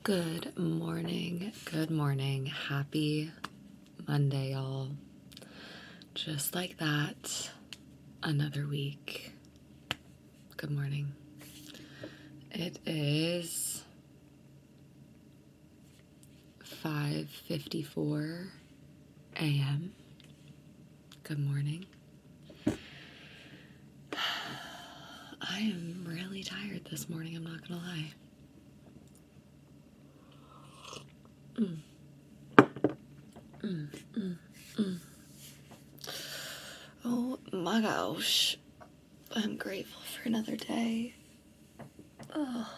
Good morning. Good morning. Happy Monday, y'all. Just like that, another week. Good morning. It is 5:54 a.m. Good morning. I am really tired this morning, I'm not gonna lie. Oh my gosh. I'm grateful for another day. Oh,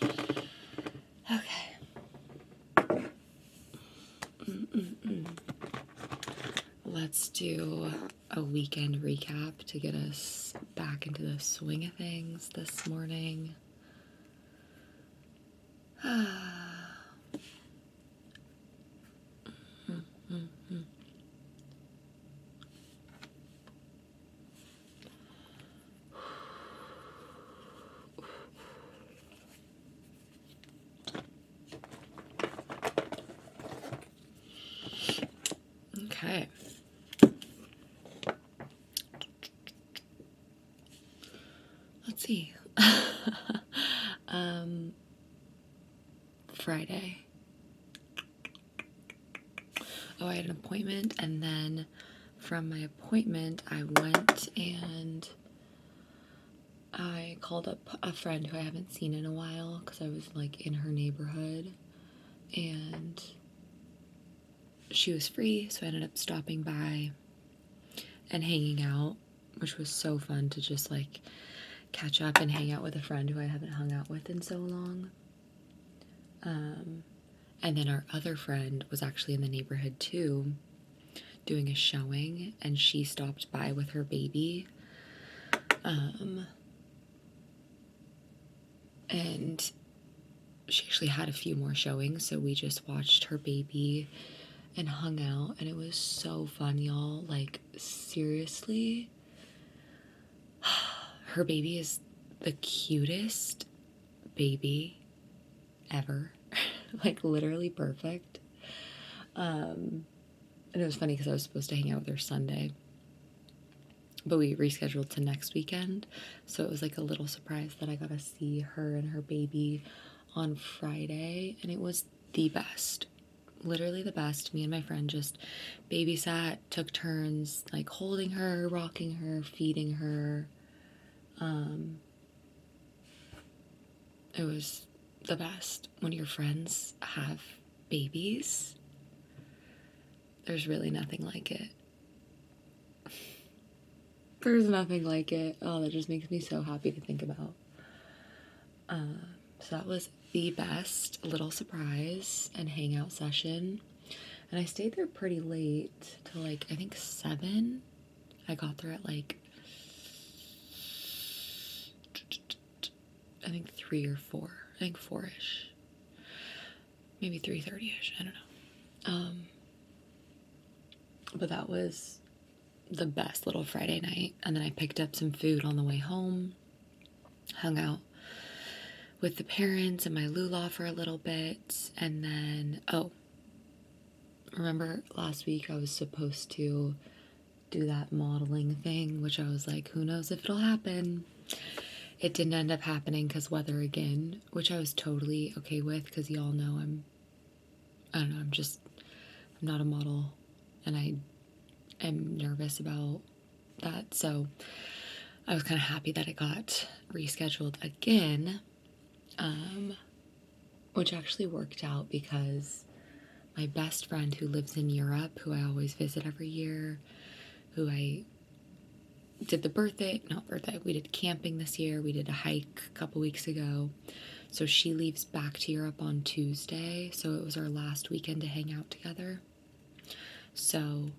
man. Okay. Let's do a weekend recap to get us back into the swing of things this morning. Okay. Let's see. Friday. Oh, I had an appointment, and then from my appointment, I went and I called up a friend who I haven't seen in a while because I was like in her neighborhood, and she was free, so I ended up stopping by and hanging out, which was so fun to just like catch up and hang out with a friend who I haven't hung out with in so long. And then our other friend was actually in the neighborhood too, doing a showing, and she stopped by with her baby. And she actually had a few more showings, so we just watched her baby and hung out, and it was so fun, y'all. Like, seriously, her baby is the cutest baby ever. Like, literally perfect. And it was funny because I was supposed to hang out with her Sunday, but we rescheduled to next weekend, so it was like a little surprise that I got to see her and her baby on Friday, and it was the best. Literally the best. Me and my friend just babysat, took turns like holding her, rocking her, feeding her. It was the best. When your friends have babies, there's really nothing like it. There's nothing like it. Oh, that just makes me so happy to think about. So that was the best little surprise and hangout session. And I stayed there pretty late till like, I think 7. I got there at like, I think 3 or 4. I think 4-ish. Maybe 3:30-ish. I don't know. But that was the best little Friday night. And then I picked up some food on the way home, hung out with the parents and my Lula for a little bit. And then, remember last week I was supposed to do that modeling thing, which I was like, who knows if it'll happen. It didn't end up happening because weather again, which I was totally okay with because y'all know I'm not a model, and I am nervous about that. So I was kind of happy that it got rescheduled again, which actually worked out because my best friend who lives in Europe, who I always visit every year, who I did we did camping this year, we did a hike a couple weeks ago, so she leaves back to Europe on Tuesday, so it was our last weekend to hang out together. So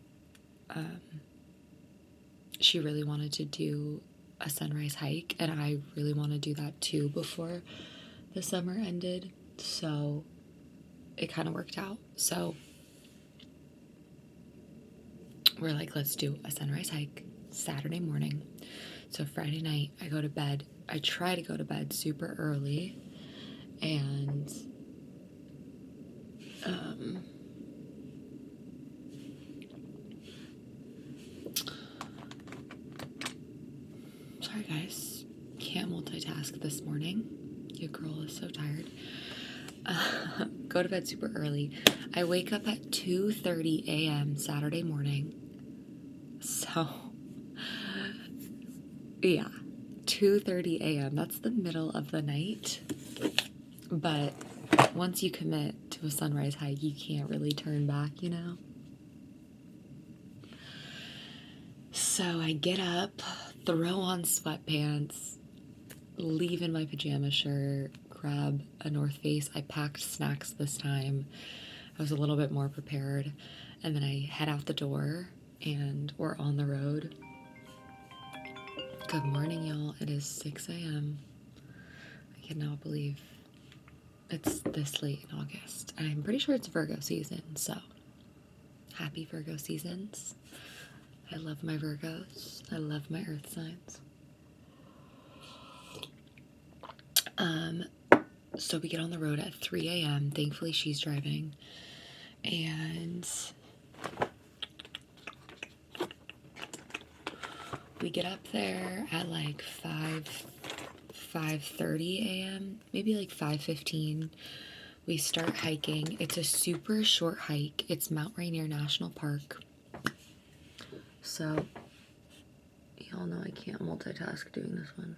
she really wanted to do a sunrise hike, and I really want to do that too before the summer ended, so it kind of worked out. So we're like, let's do a sunrise hike Saturday morning. So Friday night I go to bed. I try to go to bed super early, And sorry guys, can't multitask this morning. Your girl is so tired. Go to bed super early. I wake up at 2:30 a.m. Saturday morning. So, yeah, 2:30 a.m. That's the middle of the night. But once you commit to a sunrise hike, you can't really turn back, you know? So I get up, throw on sweatpants, leave in my pajama shirt, grab a North Face. I packed snacks this time. I was a little bit more prepared. And then I head out the door and we're on the road. Good morning, y'all. It is 6 a.m. I cannot believe it's this late in August. I'm pretty sure it's Virgo season, so happy Virgo seasons. I love my Virgos. I love my earth signs. So we get on the road at 3 a.m. Thankfully, she's driving. And we get up there at like 5:30 a.m., maybe like 5:15. We start hiking. It's a super short hike. It's Mount Rainier National Park. So, y'all know I can't multitask doing this one.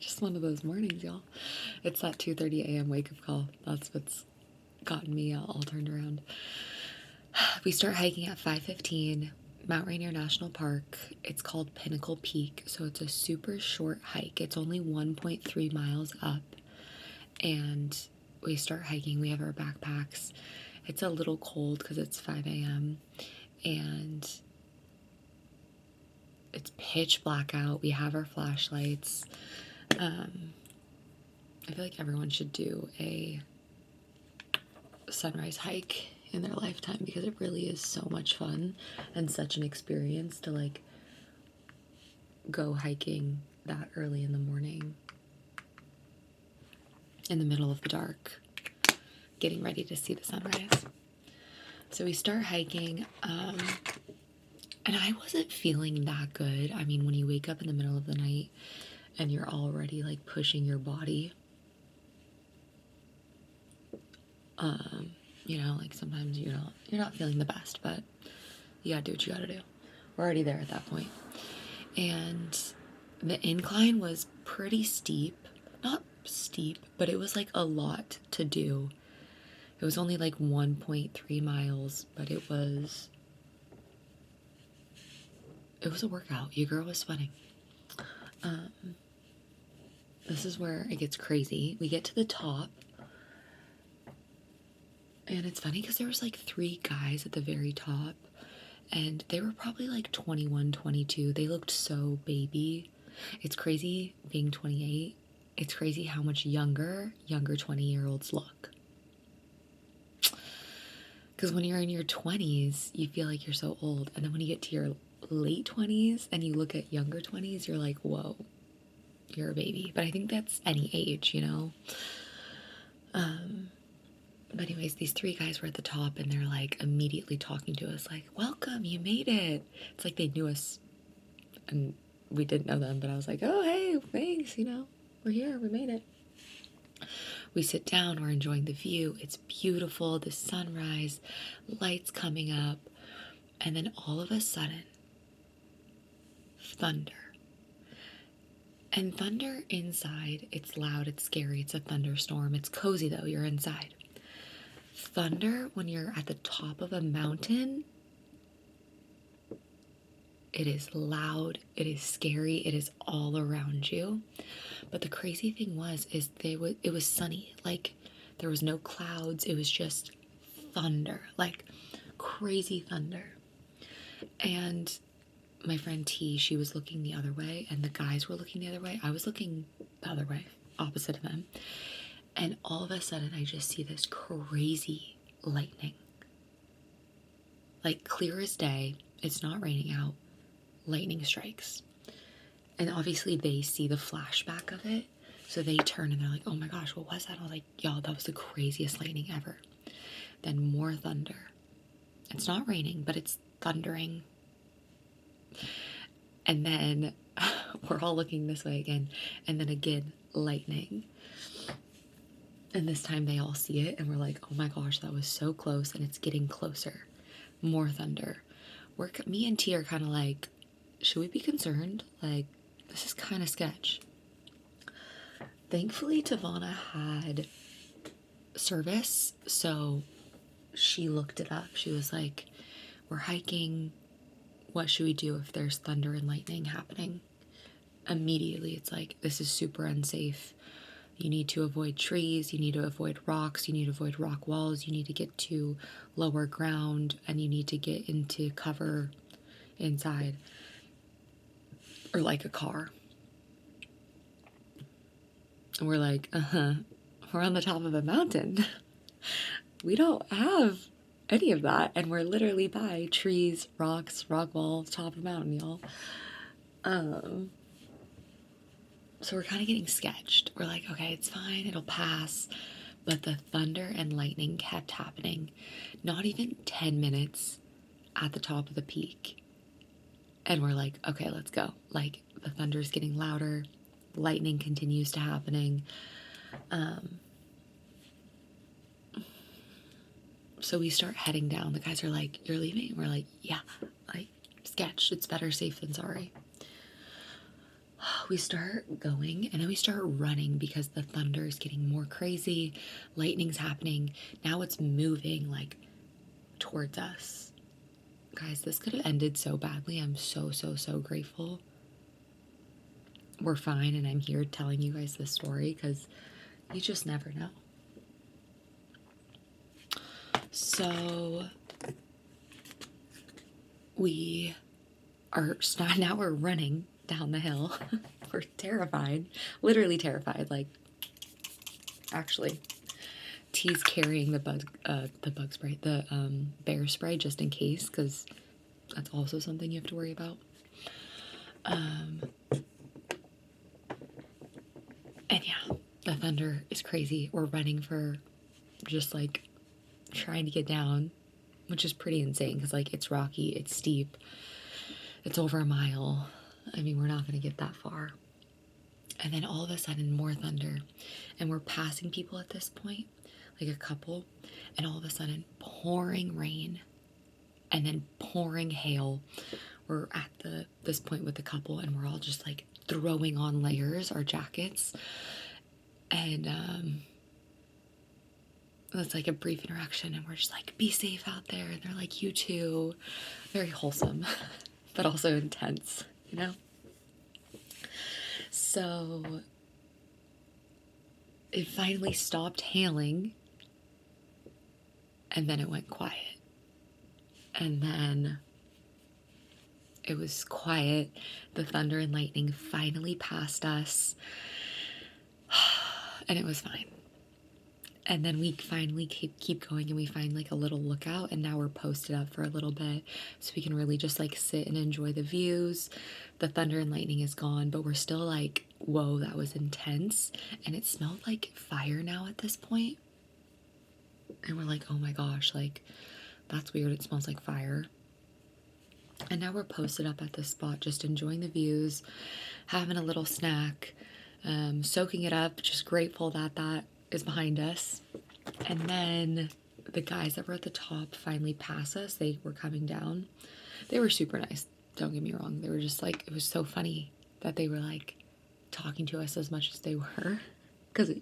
Just one of those mornings, y'all. It's that 2:30 a.m. wake-up call. That's what's gotten me all turned around. We start hiking at 5:15, Mount Rainier National Park. It's called Pinnacle Peak, so it's a super short hike. It's only 1.3 miles up, and we start hiking. We have our backpacks. It's a little cold because it's 5 a.m. and it's pitch black out. We have our flashlights. I feel like everyone should do a sunrise hike in their lifetime because it really is so much fun and such an experience to like go hiking that early in the morning in the middle of the dark, getting ready to see the sunrise. So we start hiking, and I wasn't feeling that good. I mean, when you wake up in the middle of the night and you're already like pushing your body, you know, like sometimes you're not feeling the best, but you gotta do what you gotta do. We're already there at that point. And the incline was pretty steep. Not steep, but it was like a lot to do. It was only like 1.3 miles, but it was a workout. Your girl was sweating. This is where it gets crazy. We get to the top, and it's funny because there was like 3 guys at the very top, and they were probably like 21, 22. They looked so baby. It's crazy being 28. It's crazy how much younger 20-year-olds look. Because when you're in your 20s, you feel like you're so old. And then when you get to your late 20s and you look at younger 20s, you're like, whoa, you're a baby. But I think that's any age, you know? But anyways, these 3 guys were at the top and they're like immediately talking to us like, welcome, you made it. It's like they knew us and we didn't know them, but I was like, oh, hey, thanks, you know, we're here, we made it. We sit down, we're enjoying the view. It's beautiful, the sunrise, lights coming up, and then all of a sudden, thunder. And thunder inside, it's loud, it's scary, it's a thunderstorm. It's cozy though, you're inside. Thunder when you're at the top of a mountain, it is loud, it is scary, it is all around you. But the crazy thing is it was sunny. Like there was no clouds. It was just thunder, like crazy thunder. And my friend T, she was looking the other way and the guys were looking the other way. I was looking the other way, opposite of them. And all of a sudden, I just see this crazy lightning. Like clear as day, it's not raining out, lightning strikes. And obviously they see the flashback of it. So they turn and they're like, oh my gosh, what was that? I was like, y'all, that was the craziest lightning ever. Then more thunder. It's not raining, but it's thundering. And then we're all looking this way again. And then again, lightning. And this time they all see it and we're like, oh my gosh, that was so close and it's getting closer. More thunder. Me and T are kind of like, should we be concerned? Like, this is kind of sketch. Thankfully, Tavana had service, so she looked it up. She was like, we're hiking. What should we do if there's thunder and lightning happening? Immediately, it's like, this is super unsafe. You need to avoid trees, you need to avoid rocks, you need to avoid rock walls, you need to get to lower ground, and you need to get into cover inside. Or like a car. And we're like, we're on the top of a mountain. We don't have any of that. And we're literally by trees, rocks, rock walls, top of a mountain, y'all. So we're kind of getting sketched. We're like, okay, it's fine, it'll pass. But the thunder and lightning kept happening. Not even 10 minutes at the top of the peak. And we're like, okay, let's go. Like, the thunder's getting louder. Lightning continues to happening. So we start heading down. The guys are like, you're leaving? And we're like, yeah, like, sketch. It's better safe than sorry. We start going and then we start running because the thunder is getting more crazy. Lightning's happening. Now it's moving like towards us. Guys, this could have ended so badly. I'm so grateful. We're fine and I'm here telling you guys this story because you just never know. So we are now we're running down the hill. We're terrified, literally terrified. Like, actually, T's carrying the bug spray, the bear spray, just in case, because that's also something you have to worry about. And yeah, the thunder is crazy. We're running for just like trying to get down, which is pretty insane because like it's rocky, it's steep, it's over a mile. I mean, we're not going to get that far. And then all of a sudden, more thunder. And we're passing people at this point, like a couple. And all of a sudden, pouring rain. And then pouring hail. We're at this point with the couple, and we're all just like throwing on layers, our jackets. And it's like a brief interaction, and we're just like, be safe out there. And they're like, you too. Very wholesome, but also intense. You know? So it finally stopped hailing and then it went quiet. And then it was quiet. The thunder and lightning finally passed us and it was fine. And then we finally keep going and we find like a little lookout and now we're posted up for a little bit so we can really just like sit and enjoy the views. The thunder and lightning is gone, but we're still like, whoa, that was intense. And it smelled like fire now at this point. And we're like, oh my gosh, like that's weird. It smells like fire. And now we're posted up at this spot, just enjoying the views, having a little snack, soaking it up, just grateful that that is behind us. And then the guys that were at the top finally passed us. They were coming down. They were super nice, don't get me wrong. They were just like, it was so funny that they were like talking to us as much as they were, because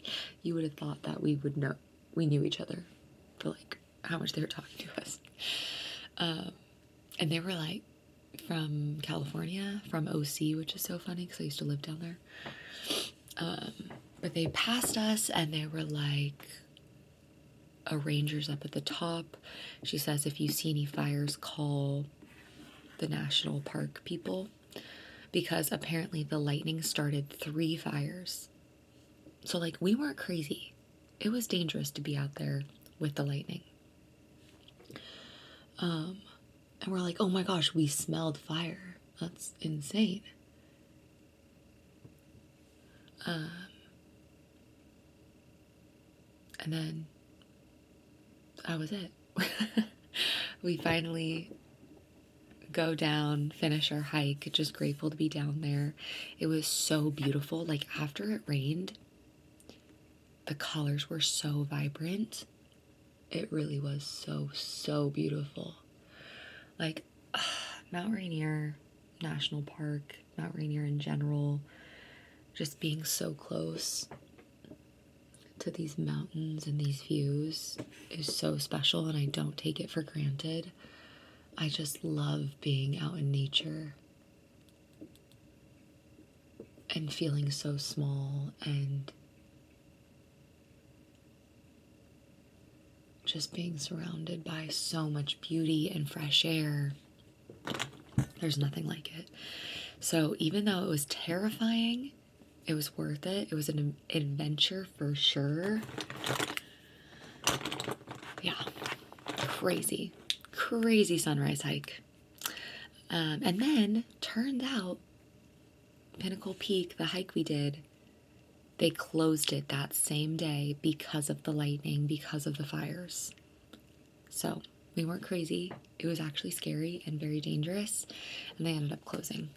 you would have thought that we knew each other for like how much they were talking to us. And they were like from California, from OC, which is so funny because I used to live down there. But they passed us and they were like, a ranger's up at the top. She says, if you see any fires, call the national park people, because apparently the lightning started 3 fires. So like we weren't crazy. it was dangerous to be out there with the lightning. And we're like, oh my gosh, we smelled fire. That's insane. And then that was it. We finally go down, finish our hike. Just grateful to be down there. It was so beautiful. Like, after it rained, the colors were so vibrant. It really was so beautiful. Like, Mount Rainier National Park, Mount Rainier in general, just being so close to these mountains and these views is so special, and I don't take it for granted. I just love being out in nature and feeling so small and just being surrounded by so much beauty and fresh air. There's nothing like it. So even though it was terrifying, it was worth it. It was an adventure for sure. Yeah, crazy sunrise hike. And then turned out Pinnacle Peak, the hike we did, they closed it that same day because of the lightning, because of the fires. So we weren't crazy. It was actually scary and very dangerous, and they ended up closing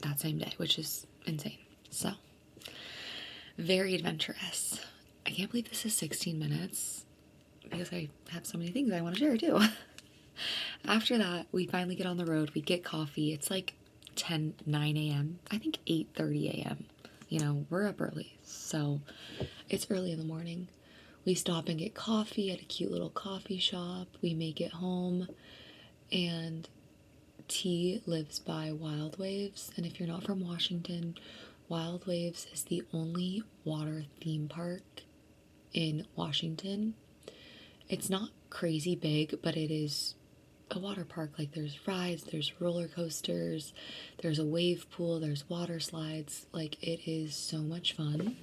that same day, which is insane. So very adventurous. I can't believe this is 16 minutes because I have so many things I want to share too. After that, we finally get on the road. We get coffee. It's like 9 a.m. I think 8:30 a.m. You know, we're up early, so it's early in the morning. We stop and get coffee at a cute little coffee shop. We make it home, and T lives by Wild Waves. And if you're not from Washington, Wild Waves is the only water theme park in Washington. It's not crazy big, but it is a water park. Like, there's rides, there's roller coasters, there's a wave pool, there's water slides. Like, it is so much fun.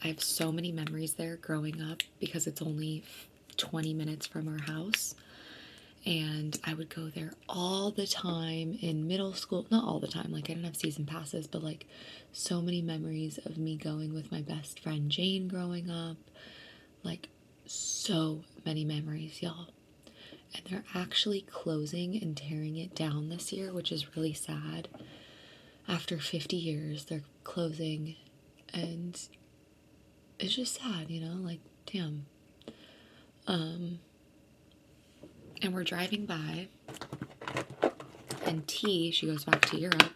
I have so many memories there growing up because it's only 20 minutes from our house. And I would go there all the time in middle school. Not all the time, like I didn't have season passes, but like so many memories of me going with my best friend Jane growing up. Like, so many memories, y'all. And they're actually closing and tearing it down this year, which is really sad. After 50 years, they're closing, and it's just sad, you know, like, damn. And we're driving by, and T, she goes back to Europe.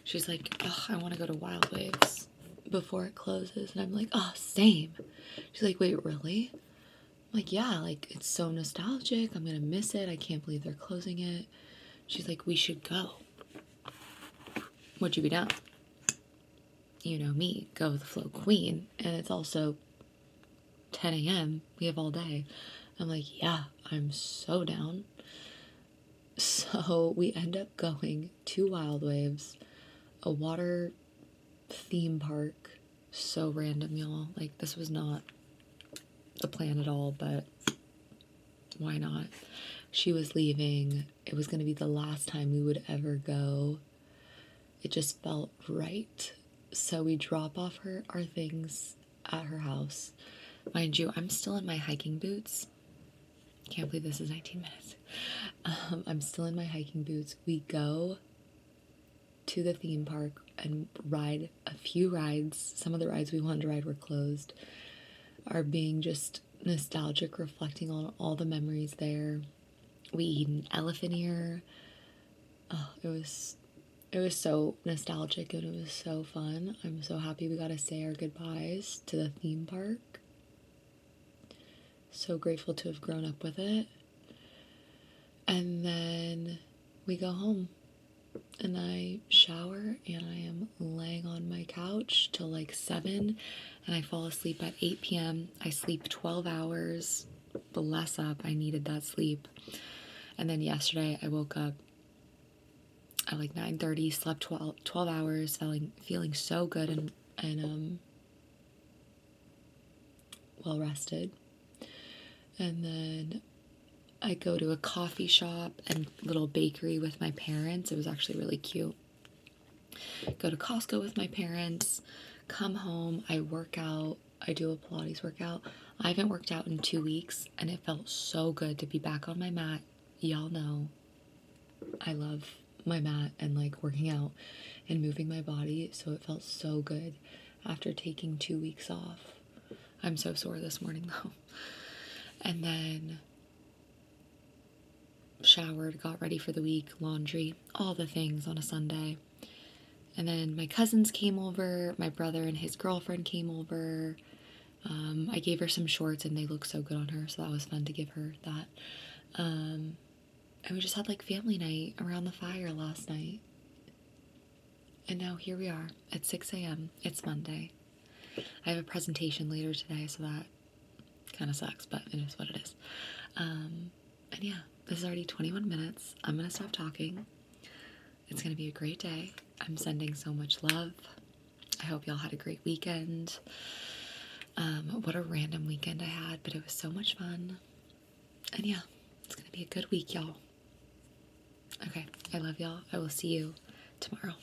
She's like, oh, I want to go to Wild Waves before it closes. And I'm like, oh, same. She's like, wait, really? I'm like, yeah, like, it's so nostalgic. I'm gonna miss it. I can't believe they're closing it. She's like, we should go. Would you be down? You know me, go with the flow queen. And it's also 10 a.m. We have all day. I'm like, yeah, I'm so down. So we end up going to Wild Waves, a water theme park. So random, y'all. Like, this was not the plan at all, but why not? She was leaving. It was going to be the last time we would ever go. It just felt right. So we drop off our things at her house. Mind you, I'm still in my hiking boots. Can't believe this is 19 minutes. I'm still in my hiking boots. We go to the theme park and ride a few rides. Some of the rides we wanted to ride were closed. Are being just nostalgic, reflecting on all the memories there. We eat an elephant ear. Oh, it was so nostalgic, and it was so fun. I'm so happy we got to say our goodbyes to the theme park. So grateful to have grown up with it. And then we go home, and I shower, and I am laying on my couch till like 7, and I fall asleep at 8 p.m. I sleep 12 hours. Bless up, I needed that sleep. And then yesterday I woke up at like 9:30, slept 12 hours, feeling so good and well rested. And then I go to a coffee shop and little bakery with my parents. It was actually really cute. Go to Costco with my parents, come home, I work out, I do a Pilates workout. I haven't worked out in 2 weeks and it felt so good to be back on my mat. Y'all know I love my mat and like working out and moving my body, so it felt so good after taking 2 weeks off. I'm so sore this morning though. And then showered, got ready for the week, laundry, all the things on a Sunday. And then my cousins came over, my brother and his girlfriend came over. I gave her some shorts and they look so good on her, so that was fun to give her that. And we just had like family night around the fire last night. And now here we are at 6 a.m. It's Monday. I have a presentation later today, so that kind of sucks, but it is what it is. And yeah, this is already 21 minutes. I'm going to stop talking. It's going to be a great day. I'm sending so much love. I hope y'all had a great weekend. What a random weekend I had, but it was so much fun. And yeah, it's going to be a good week, y'all. Okay, I love y'all. I will see you tomorrow.